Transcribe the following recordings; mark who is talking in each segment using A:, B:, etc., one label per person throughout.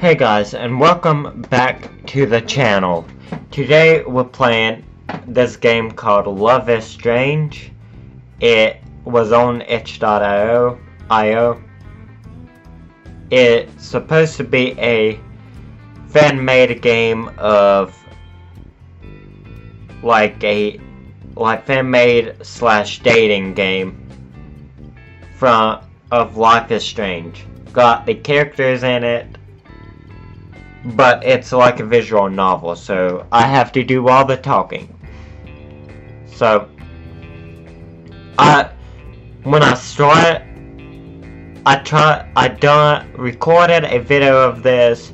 A: Hey guys, and welcome back to the channel. Today we're playing this game called Love is Strange. It was on itch.io. It's supposed to be a fan-made game of like fan-made / dating game of Life is Strange. Got the characters in it, but it's like a visual novel, so I have to do all the talking. So, when I start, I recorded a video of this,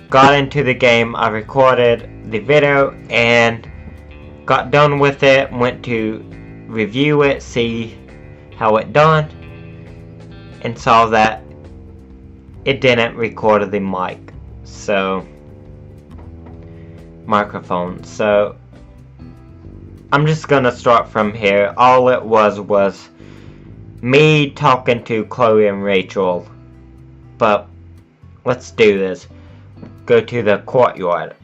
A: got into the game, I recorded the video, and got done with it, went to review it, see how it done, and saw that it didn't record the microphone. So I'm just gonna start from here. All it was me talking to Chloe and Rachel, but let's do this. Go to the courtyard.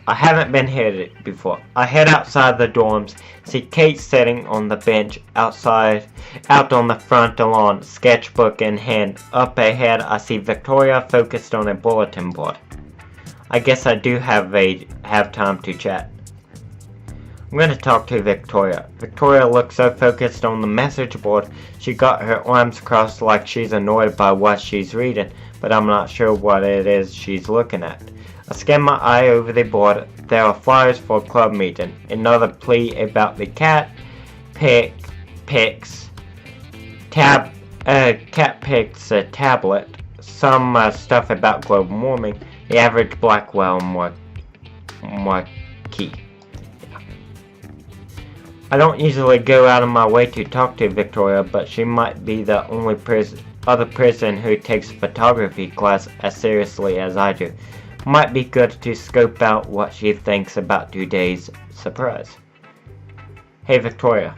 A: I haven't been here before. I head outside the dorms, see Kate sitting on the bench out on the front lawn, sketchbook in hand. Up ahead, I see Victoria focused on a bulletin board. I guess I do have time to chat. I'm gonna talk to Victoria. Victoria looks so focused on the message board, she got her arms crossed like she's annoyed by what she's reading, but I'm not sure what it is she's looking at. I scan my eye over the board. There are flyers for a club meeting. Another plea about the cat picks a tablet. Some stuff about global warming. The average black whale marquee. I don't usually go out of my way to talk to Victoria, but she might be the only other person who takes photography class as seriously as I do. Might be good to scope out what she thinks about today's surprise. Hey Victoria.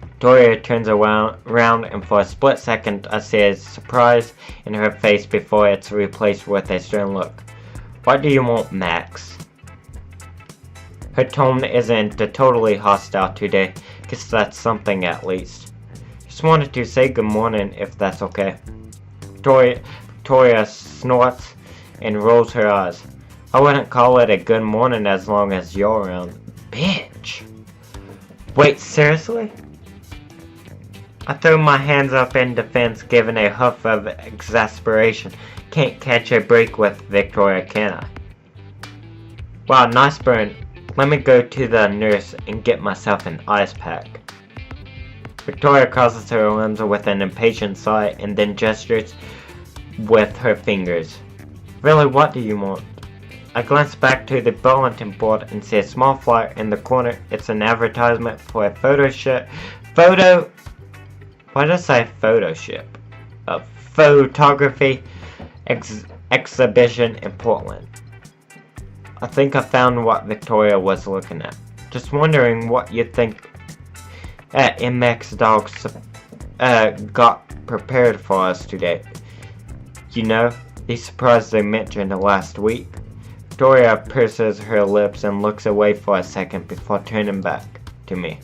A: Victoria turns around and for a split second I see a surprise in her face before it's replaced with a stern look. What do you want, Max? Her tone isn't totally hostile today. Guess that's something at least. Just wanted to say good morning if that's okay. Victoria snorts and rolls her eyes. I wouldn't call it a good morning as long as you're around. Bitch! Wait, seriously? I throw my hands up in defense, giving a huff of exasperation. Can't catch a break with Victoria, can I? Wow, nice burn. Let me go to the nurse and get myself an ice pack. Victoria crosses her arms with an impatient sigh and then gestures with her fingers. Really, what do you want? I glance back to the bulletin board and see a small flyer in the corner. It's an advertisement for a photography exhibition in Portland. I think I found what Victoria was looking at. Just wondering what you think MX Dogs got prepared for us today. You know, the surprise they mentioned last week. Victoria purses her lips and looks away for a second before turning back to me.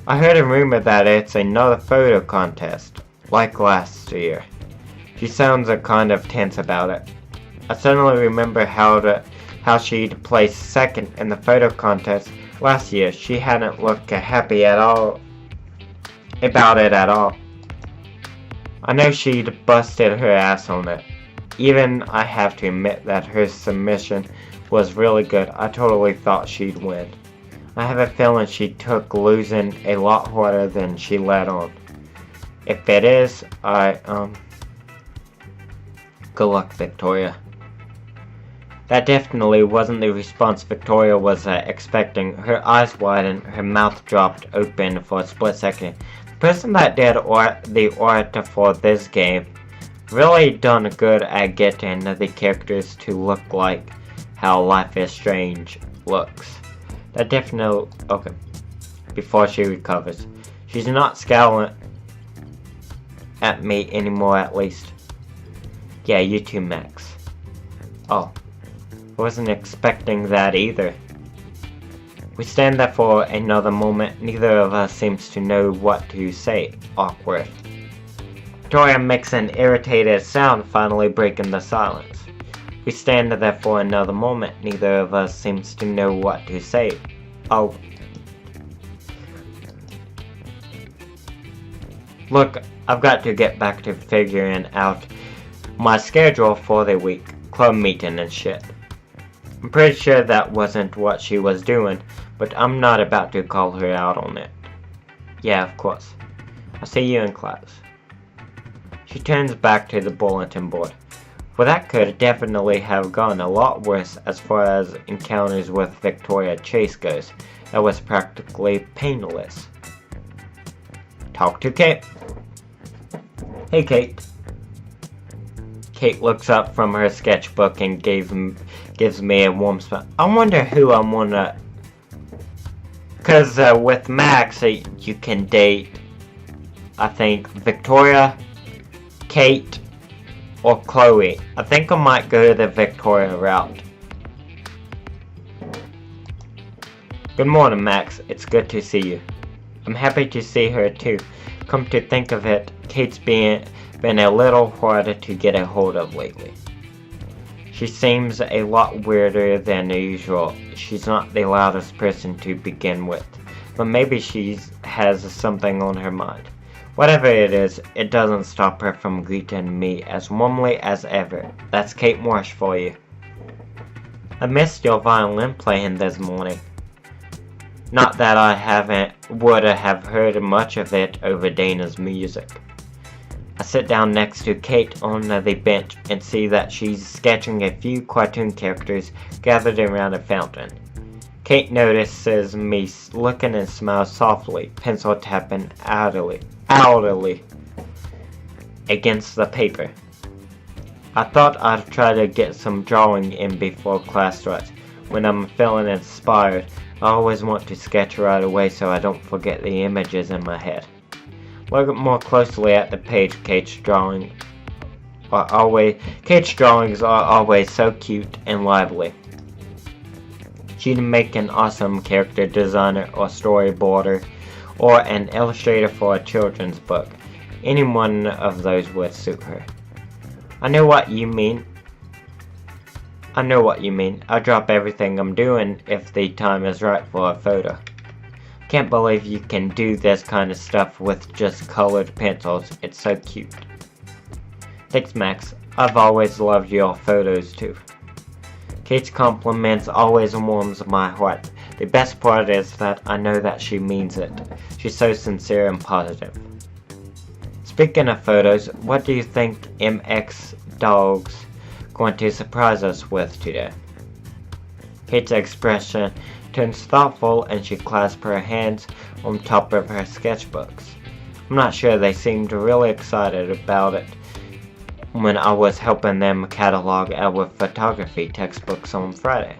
A: I heard a rumor that it's another photo contest, like last year. She sounds kind of tense about it. I suddenly remember how she'd placed second in the photo contest last year. She hadn't looked happy at all about it at all. I know she'd busted her ass on it. Even I have to admit that her submission was really good. I totally thought she'd win. I have a feeling she took losing a lot harder than she let on. If it is, good luck, Victoria. That definitely wasn't the response Victoria was expecting. Her eyes widened, her mouth dropped open for a split second. The person that did the art for this game really done good at getting the characters to look like how Life is Strange looks. That definitely... okay. Before she recovers. She's not scowling at me anymore, at least. Yeah, you too, Max. Oh, I wasn't expecting that either. We stand there for another moment. Neither of us seems to know what to say. Awkward. Victoria makes an irritated sound, finally breaking the silence. We stand there for another moment. Neither of us seems to know what to say. Oh. Look, I've got to get back to figuring out my schedule for the week. Club meeting and shit. I'm pretty sure that wasn't what she was doing, but I'm not about to call her out on it. Yeah, of course. I'll see you in class. She turns back to the bulletin board. Well, that could definitely have gone a lot worse as far as encounters with Victoria Chase goes. That was practically painless. Talk to Kate. Hey, Kate. Kate looks up from her sketchbook and gives me a warm smile. I wonder who I'm gonna... Because with Max, you can date, I think, Victoria, Kate, or Chloe. I think I might go the Victoria route. Good morning, Max. It's good to see you. I'm happy to see her too. Come to think of it, Kate's been a little harder to get a hold of lately. She seems a lot weirder than usual. She's not the loudest person to begin with, but maybe she has something on her mind. Whatever it is, it doesn't stop her from greeting me as warmly as ever. That's Kate Marsh for you. I missed your violin playing this morning. Not that I would have heard much of it over Dana's music. I sit down next to Kate on the bench and see that she's sketching a few cartoon characters gathered around a fountain. Kate notices me looking and smiles softly, pencil tapping outwardly against the paper. I thought I'd try to get some drawing in before class starts. When I'm feeling inspired, I always want to sketch right away so I don't forget the images in my head. Look more closely at the page. Kate's drawings are always so cute and lively. She'd make an awesome character designer or storyboarder or an illustrator for a children's book. Any one of those would suit her. I know what you mean. I'll drop everything I'm doing if the time is right for a photo. Can't believe you can do this kind of stuff with just colored pencils. It's so cute. Thanks, Max. I've always loved your photos too. Kate's compliments always warms my heart. The best part is that I know that she means it. She's so sincere and positive. Speaking of photos, what do you think MX Dog's going to surprise us with today? Kate's expression turns thoughtful and she clasps her hands on top of her sketchbooks. I'm not sure they seemed really excited about it when I was helping them catalog our photography textbooks on Friday.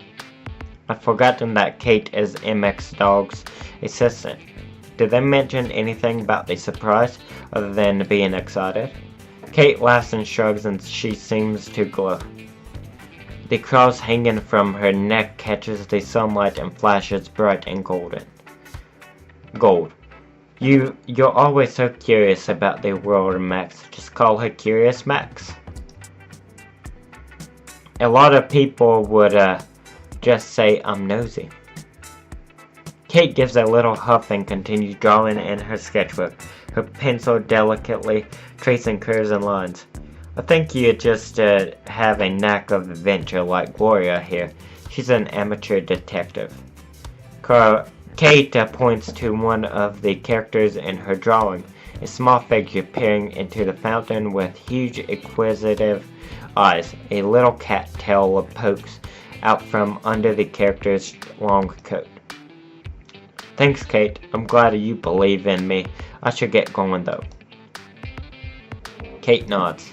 A: I'd forgotten that Kate is MX Dog's assistant. Did they mention anything about the surprise other than being excited? Kate laughs and shrugs and she seems to glow. The cross hanging from her neck catches the sunlight and flashes bright and golden. Gold. You're always so curious about the world, Max. Just call her Curious Max. A lot of people would just say I'm nosy. Kate gives a little huff and continues drawing in her sketchbook, her pencil delicately tracing curves and lines. I think you just have a knack of adventure like Gloria here. She's an amateur detective. Kate points to one of the characters in her drawing, a small figure peering into the fountain with huge inquisitive eyes. A little cat tail pokes out from under the character's long coat. Thanks, Kate. I'm glad you believe in me. I should get going though. Kate nods.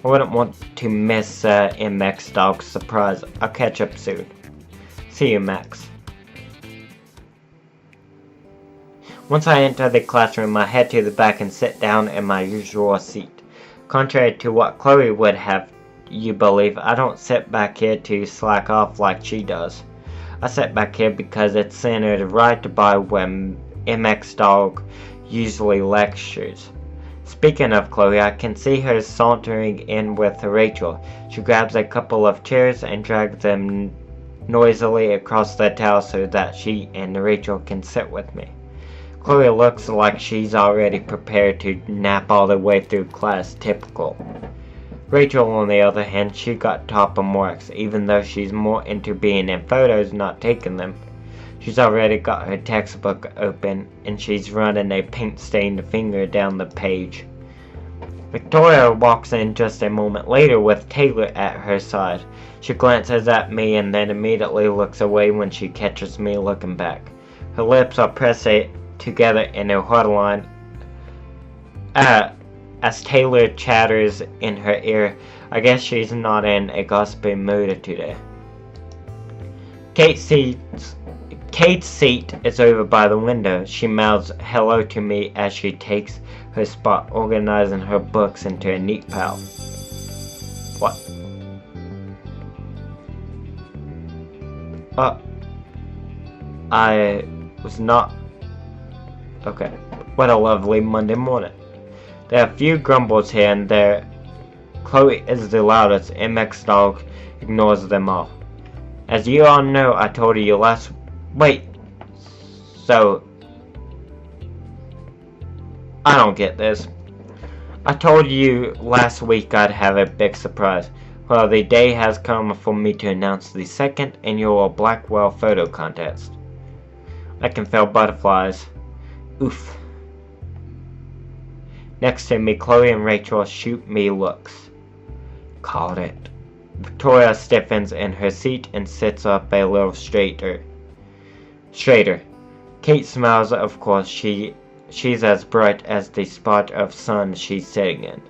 A: I wouldn't want to miss MX Dog's surprise. I'll catch up soon. See you, Max. Once I enter the classroom, I head to the back and sit down in my usual seat. Contrary to what Chloe would have you believe I don't sit back here to slack off like she does. I sit back here because it's centered right by where MX Dog usually lectures. Speaking of Chloe, I can see her sauntering in with Rachel. She grabs a couple of chairs and drags them noisily across the towel so that she and Rachel can sit with me. Chloe looks like she's already prepared to nap all the way through class, typical. Rachel, on the other hand, she got top of marks, even though she's more into being in photos, not taking them. She's already got her textbook open, and she's running a paint-stained finger down the page. Victoria walks in just a moment later with Taylor at her side. She glances at me and then immediately looks away when she catches me looking back. Her lips are pressed together in a hard line as Taylor chatters in her ear. I guess she's not in a gossiping mood today. Kate's seat is over by the window. She mouths hello to me as she takes her spot, organizing her books into a neat pile. What? I was not... Okay. What a lovely Monday morning. There are a few grumbles here and there. Chloe is the loudest. MX Dog ignores them all. As you all know, I told you last... Wait. So... I don't get this. I told you last week I'd have a big surprise. Well, the day has come for me to announce the second annual Blackwell photo contest. I can feel butterflies. Oof. Next to me, Chloe and Rachel shoot me looks. Called it. Victoria stiffens in her seat and sits up a little straighter. Kate smiles, of course. She's as bright as the spot of sun she's sitting in.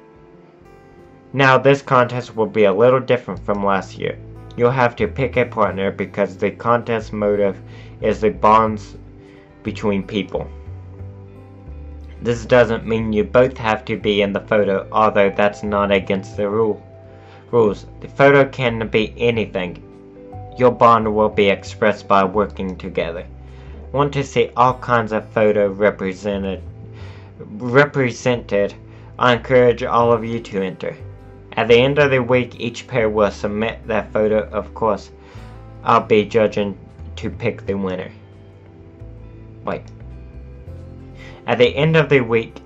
A: Now, this contest will be a little different from last year. You'll have to pick a partner because the contest motive is the bonds between people. This doesn't mean you both have to be in the photo, although that's not against the rules. The photo can be anything. Your bond will be expressed by working together. Want to see all kinds of photos represented? I encourage all of you to enter. At the end of the week, each pair will submit their photo. Of course, I'll be judging to pick the winner. Wait. At the end of the week,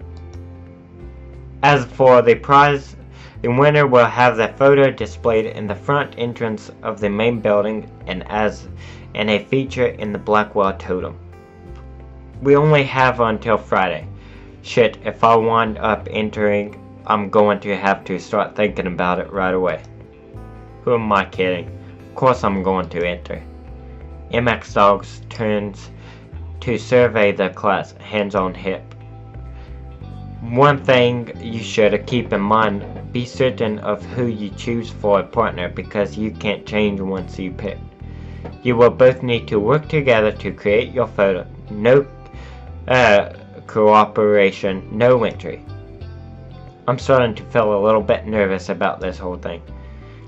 A: as for the prize, the winner will have the photo displayed in the front entrance of the main building and a feature in the Blackwell Totem. We only have until Friday. Shit, if I wind up entering, I'm going to have to start thinking about it right away. Who am I kidding? Of course I'm going to enter. MX Dogs turns to survey the class, hands on hip. One thing you should keep in mind, be certain of who you choose for a partner because you can't change once you pick. You will both need to work together to create your photo. No cooperation, no entry. I'm starting to feel a little bit nervous about this whole thing.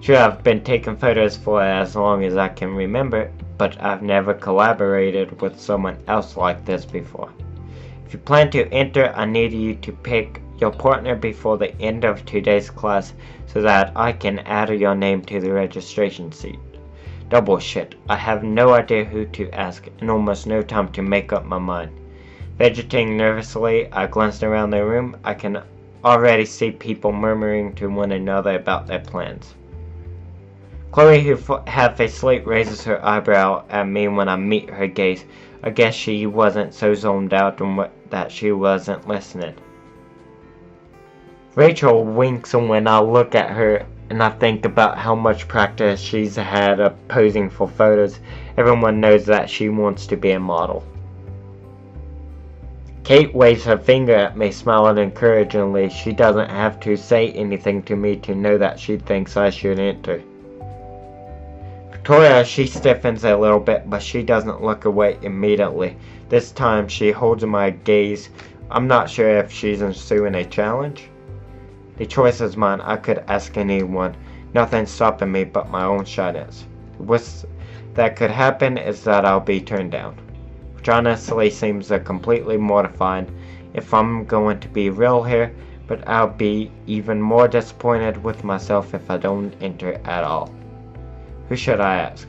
A: Sure, I've been taking photos for as long as I can remember, but I've never collaborated with someone else like this before. If you plan to enter, I need you to pick your partner before the end of today's class so that I can add your name to the registration sheet. Double shit, I have no idea who to ask and almost no time to make up my mind. Fidgeting nervously, I glanced around the room. I can already see people murmuring to one another about their plans. Chloe, who half-asleep, raises her eyebrow at me when I meet her gaze. I guess she wasn't so zoned out that she wasn't listening. Rachel winks when I look at her and I think about how much practice she's had of posing for photos. Everyone knows that she wants to be a model. Kate waves her finger at me, smiling encouragingly. She doesn't have to say anything to me to know that she thinks I should enter. Victoria, she stiffens a little bit, but she doesn't look away immediately. This time she holds my gaze. I'm not sure if she's ensuing a challenge. The choice is mine. I could ask anyone. Nothing's stopping me but my own shyness. The worst that could happen is that I'll be turned down, which honestly seems completely mortifying if I'm going to be real here, but I'll be even more disappointed with myself if I don't enter at all. Who should I ask?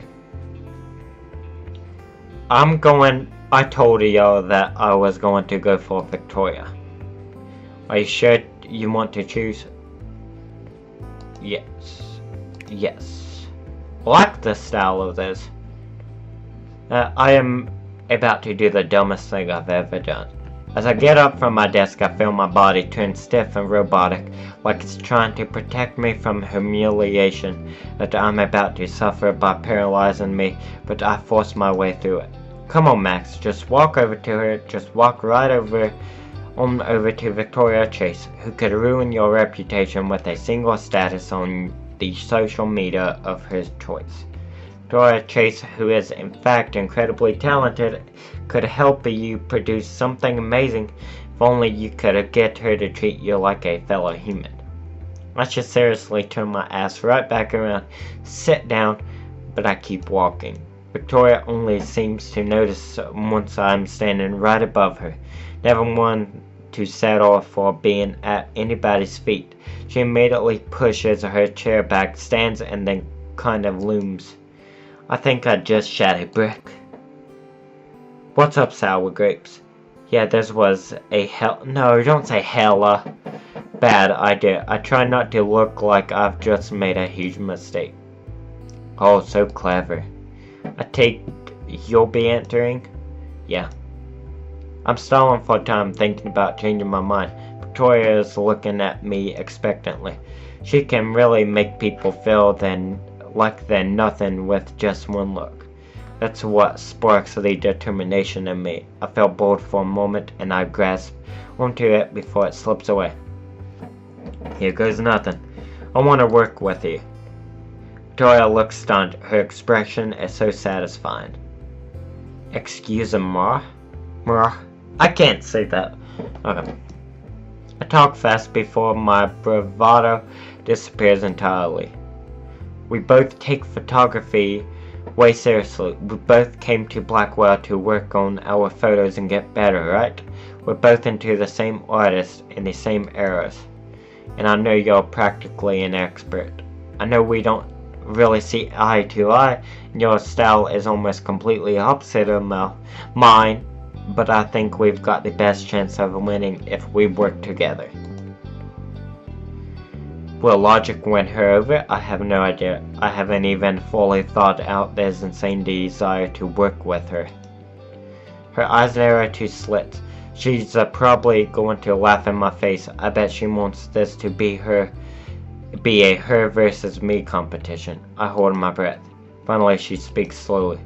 A: I told y'all that I was going to go for Victoria. Are you sure you want to choose? Yes. Like the style of this. I am about to do the dumbest thing I've ever done. As I get up from my desk, I feel my body turn stiff and robotic, like it's trying to protect me from humiliation that I'm about to suffer by paralyzing me, but I force my way through it. Come on, Max, just walk over to her, just walk right over to Victoria Chase, who could ruin your reputation with a single status on the social media of her choice. Victoria Chase, who is in fact incredibly talented, could help you produce something amazing if only you could get her to treat you like a fellow human. I should seriously turn my ass right back around, sit down, but I keep walking. Victoria only seems to notice once I'm standing right above her. Never one to settle for being at anybody's feet. She immediately pushes her chair back, stands, and then kind of looms. I think I just shot a brick. What's up, sour grapes? Yeah, this was a no, don't say hella bad idea. I try not to look like I've just made a huge mistake. Oh, so clever. I take you'll be entering? Yeah. I'm stalling for time, thinking about changing my mind. Victoria is looking at me expectantly. She can really make people feel like they're nothing with just one look. That's what sparks the determination in me. I felt bold for a moment, and I grasp onto it before it slips away. Here goes nothing. I want to work with you. Victoria looks stunned. Her expression is so satisfying. Excuse-moi? I can't say that. Okay. I talk fast before my bravado disappears entirely. We both take photography way seriously. We both came to Blackwell to work on our photos and get better, right? We're both into the same artists in the same eras. And I know you're practically an expert. I know we don't really see eye to eye, and your style is almost completely opposite of mine, but I think we've got the best chance of winning if we work together. Will logic win her over? I have no idea. I haven't even fully thought out this insane desire to work with her. Her eyes narrow to slits. She's probably going to laugh in my face. I bet she wants this to be a her versus me competition. I hold my breath. Finally, she speaks slowly.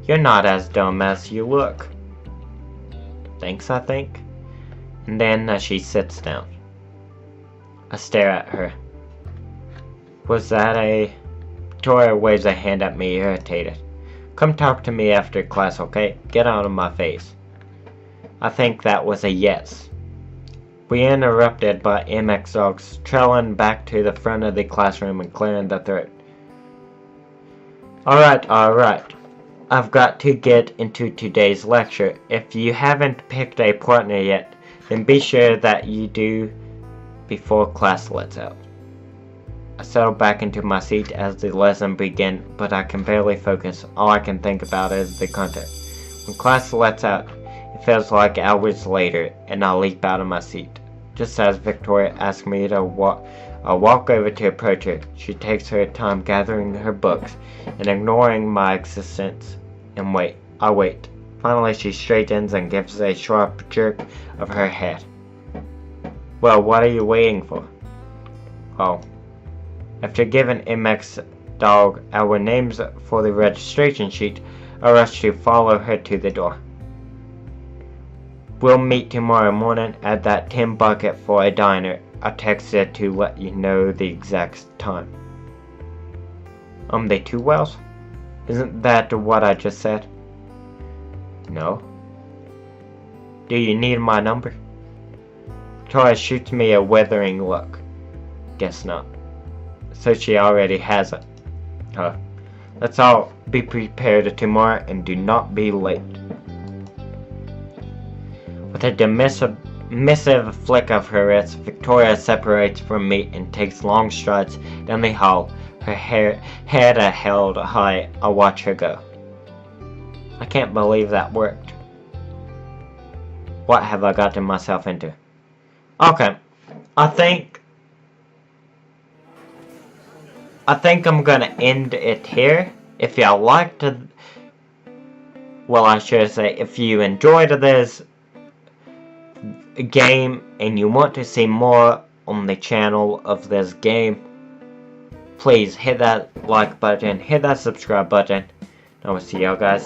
A: You're not as dumb as you look. Thanks, I think. And then she sits down. I stare at her. Was that a... Victoria waves a hand at me, irritated. Come talk to me after class, okay? Get out of my face. I think that was a yes. We interrupted by MX dogs trailing back to the front of the classroom and clearing the throat. Alright. I've got to get into today's lecture. If you haven't picked a partner yet, then be sure that you do before class lets out. I settle back into my seat as the lesson begins, but I can barely focus. All I can think about is the content. When class lets out, it feels like hours later, and I leap out of my seat. Just as Victoria asks me to walk, I walk over to approach her. She takes her time gathering her books and ignoring my existence, and wait. I wait. Finally, she straightens and gives a sharp jerk of her head. Well, what are you waiting for? Oh. After giving MX Dog our names for the registration sheet, I rush to follow her to the door. We'll meet tomorrow morning at that tin bucket for a diner. I texted to let you know the exact time. The two wells? Isn't that what I just said? No. Do you need my number? Victoria shoots me a withering look. Guess not. so she already has it. Let's all be prepared tomorrow and do not be late. With a dismissive flick of her wrist, Victoria separates from me and takes long strides down the hall, her head held high. I watch her go. I can't believe that worked. What have I gotten myself into? Okay, I think I'm gonna end it here. If y'all liked it, well, I should say, if you enjoyed this game and you want to see more on the channel of this game, please hit that like button, hit that subscribe button. I will see y'all guys